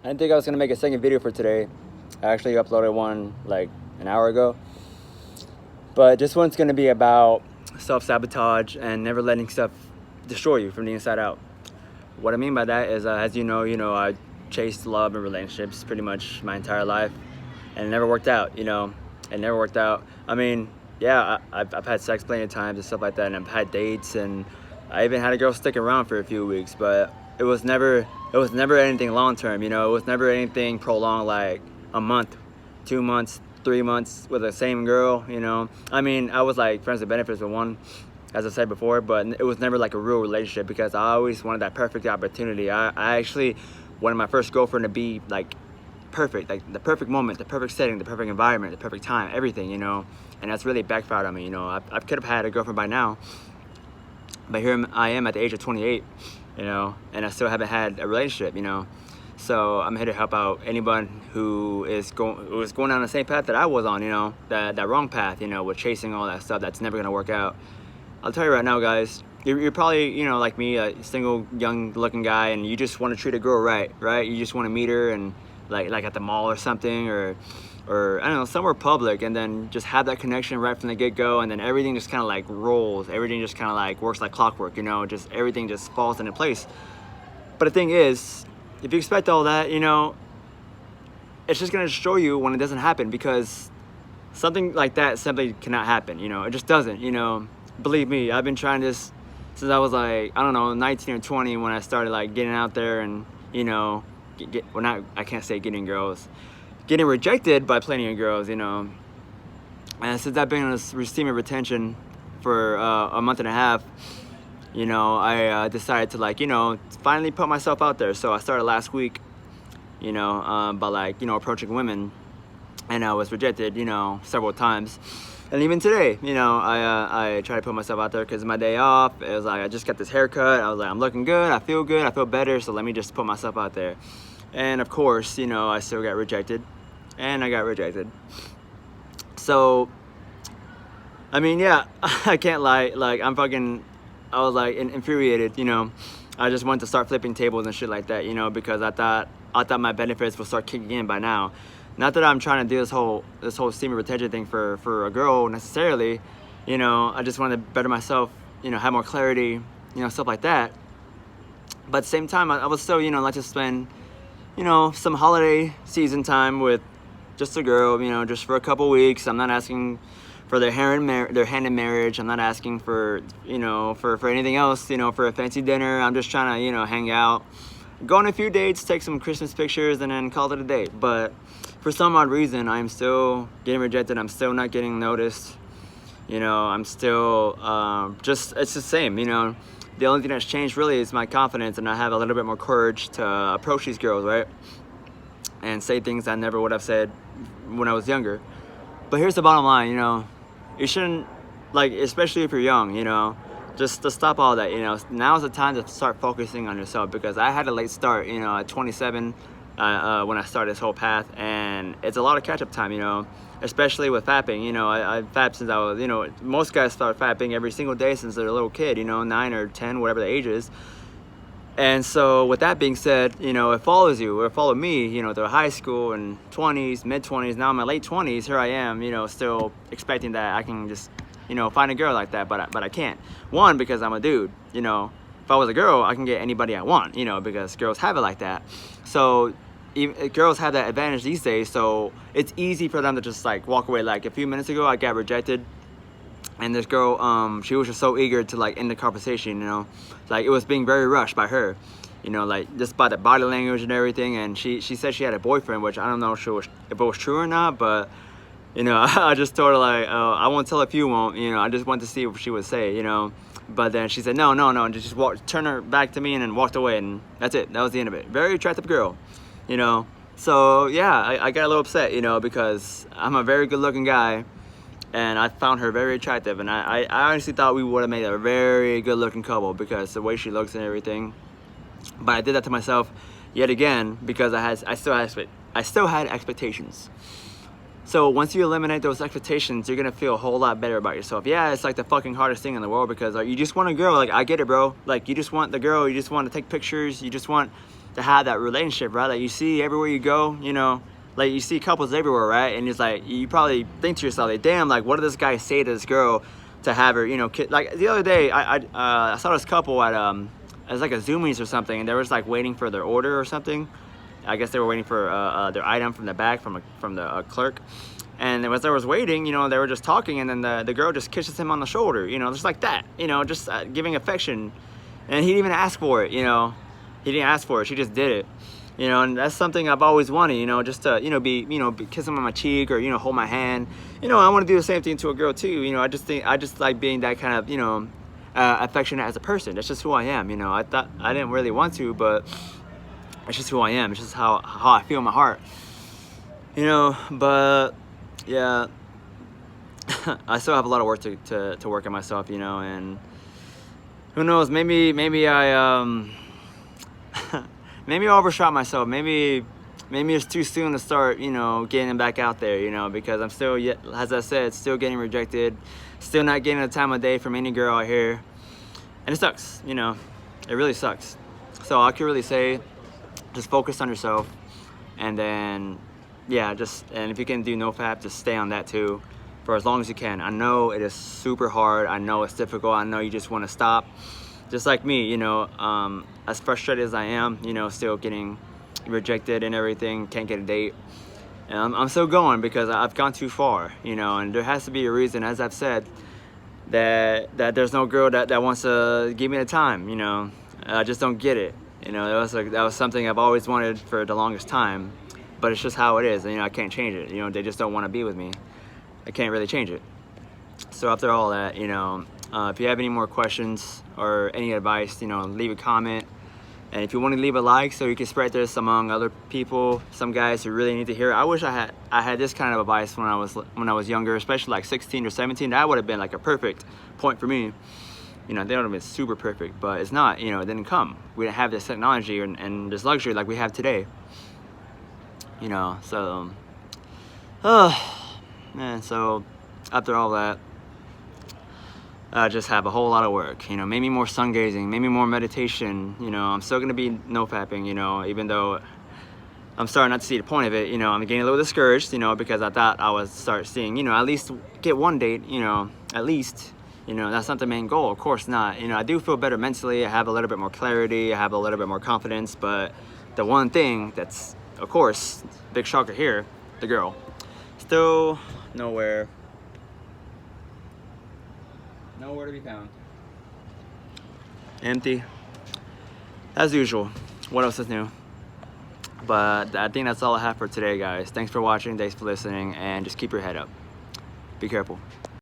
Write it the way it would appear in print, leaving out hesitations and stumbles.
I didn't think I was gonna make a second video for today. I actually uploaded one like an hour ago. But this one's gonna be about self-sabotage and never letting stuff destroy you from the inside out. What I mean by that is, as you know, I chased love and relationships pretty much my entire life, and it never worked out. It never worked out. I mean, yeah, I've had sex plenty of times and stuff like that, and I've had dates, and I even had a girl stick around for a few weeks, but it was never anything long term. It was never anything prolonged, like a month, 2 months, 3 months with the same girl. I mean, I was like friends with benefits with one, as I said before, but it was never like a real relationship because I always wanted that perfect opportunity. I actually wanted my first girlfriend to be like perfect, like the perfect moment, the perfect setting, the perfect environment, the perfect time, everything, and that's really backfired on me. I could have had a girlfriend by now, but here I am at the age of 28, and I still haven't had a relationship, So I'm here to help out anyone who is going down the same path that I was on, that wrong path, with chasing all that stuff that's never gonna work out. I'll tell you right now, guys, you're probably, like me, a single, young-looking guy, and you just want to treat a girl right? You just want to meet her and like at the mall or something, or I don't know, somewhere public, and then just have that connection right from the get-go, and then everything just kind of like rolls. Everything just kind of like works like clockwork, just everything just falls into place. But the thing is, if you expect all that, it's just gonna destroy you when it doesn't happen, because something like that simply cannot happen. It just doesn't. Believe me, I've been trying this since I was like, I don't know, 19 or 20, when I started like getting out there and I can't say getting girls, getting rejected by plenty of girls, and since I've been receiving retention for a month and a half, I decided to finally put myself out there. So I started last week, by approaching women, and I was rejected, several times. And even today, I try to put myself out there because my day off. It was like, I just got this haircut. I was like, I'm looking good. I feel good. I feel better. So let me just put myself out there. And of course, I still got rejected, and I got rejected. So, I mean, yeah, I can't lie. I was like infuriated, I just wanted to start flipping tables and shit like that, because I thought my benefits would start kicking in by now. Not that I'm trying to do this whole semen retention thing for a girl necessarily, I just wanted to better myself, have more clarity, stuff like that. But at the same time, I was still, like to spend, some holiday season time with just a girl, just for a couple weeks. I'm not asking for their hand in marriage. I'm not asking for, for anything else, for a fancy dinner. I'm just trying to, hang out, go on a few dates, take some Christmas pictures, and then call it a day. But for some odd reason, I'm still getting rejected. I'm still not getting noticed. I'm still it's the same. The only thing that's changed really is my confidence, and I have a little bit more courage to approach these girls, right? And say things I never would have said when I was younger. But here's the bottom line, you shouldn't, especially if you're young, just to stop all that. Now's the time to start focusing on yourself, because I had a late start, at 27, when I started this whole path, and it's a lot of catch-up time, especially with fapping. I've fapped since I was, most guys start fapping every single day since they're a little kid, 9 or 10, whatever the age is. And so with that being said, it follows you, or it followed me, through high school and 20s, mid-20s. Now in my late 20s, here I am, still expecting that I can just, find a girl like that, but I can't. One, because I'm a dude, if I was a girl, I can get anybody I want, because girls have it like that. So girls have that advantage these days, so it's easy for them to just walk away. Like a few minutes ago, I got rejected, and this girl, she was just so eager to end the conversation, it was being very rushed by her, just by the body language and everything. And she said she had a boyfriend, which I don't know if it was true or not, but I just told her I won't tell if you won't, I just wanted to see what she would say, But then she said no, and just turned her back to me and then walked away, and that's it. That was the end of it. Very attractive girl, So yeah, I got a little upset, because I'm a very good-looking guy, and I found her very attractive, and I honestly thought we would have made a very good-looking couple because the way she looks and everything. But I did that to myself yet again, because I still had expectations. So once you eliminate those expectations, you're gonna feel a whole lot better about yourself. Yeah, it's like the fucking hardest thing in the world, because you just want a girl. I get it, bro. You just want the girl. You just want to take pictures. You just want, to have that relationship, right? Like you see everywhere you go, you know, like you see couples everywhere, right? And it's like, you probably think to yourself, like, damn, like what did this guy say to this girl to have her, you know, like the other day, I saw this couple at it was like a Zoomies or something, and they was like waiting for their order or something. I guess they were waiting for their item from the back from the clerk. And as they was waiting, you know, they were just talking, and then the girl just kisses him on the shoulder, you know, just like that, you know, just giving affection. And he didn't even ask for it, you know. He didn't ask for it, she just did it. You know, and that's something I've always wanted, you know, just to, you know, be kiss him on my cheek, or, you know, hold my hand. You know, I want to do the same thing to a girl too, you know. I just like being that kind of, you know, affectionate as a person. That's just who I am, you know. I thought I didn't really want to, but it's just who I am. It's just how I feel in my heart, you know. But yeah, I still have a lot of work to work on myself, you know. And who knows, maybe I maybe I overshot myself. Maybe it's too soon to start, you know, getting back out there, you know, because I'm still, as I said, still getting rejected, still not getting the time of day from any girl out here, and it sucks, you know. It really sucks. So I could really say, just focus on yourself, and then, yeah, and if you can do NoFap, just stay on that too, for as long as you can. I know it is super hard. I know it's difficult. I know you just want to stop, just like me, you know. As frustrated as I am, you know, still getting rejected and everything, can't get a date. And I'm still going because I've gone too far, you know, and there has to be a reason, as I've said, that there's no girl that wants to give me the time, you know. I just don't get it, you know. That was something I've always wanted for the longest time, but it's just how it is, and, you know, I can't change it, you know. They just don't want to be with me. I can't really change it. So after all that, you know, if you have any more questions or any advice, you know, leave a comment. And if you want to leave a like so you can spread this among other people, some guys who really need to hear it. I wish I had this kind of advice when I was younger, especially like 16 or 17. That would have been like a perfect point for me. You know, they would have been super perfect, but it's not, you know, it didn't come. We didn't have this technology and this luxury like we have today. You know, so, man, so after all that, I just have a whole lot of work, you know. Maybe more sun gazing, maybe more meditation, you know. I'm still gonna be no-fapping, you know, even though I'm starting not to see the point of it, you know. I'm getting a little discouraged, you know, because I thought I would start seeing, you know, at least get one date, you know, at least, you know. That's not the main goal, of course not. You know, I do feel better mentally. I have a little bit more clarity. I have a little bit more confidence. But the one thing that's, of course, big shocker here, the girl, still nowhere to be found. Empty, as usual. What else is new? But I think that's all I have for today, guys. Thanks for watching, thanks for listening, and just keep your head up. Be careful.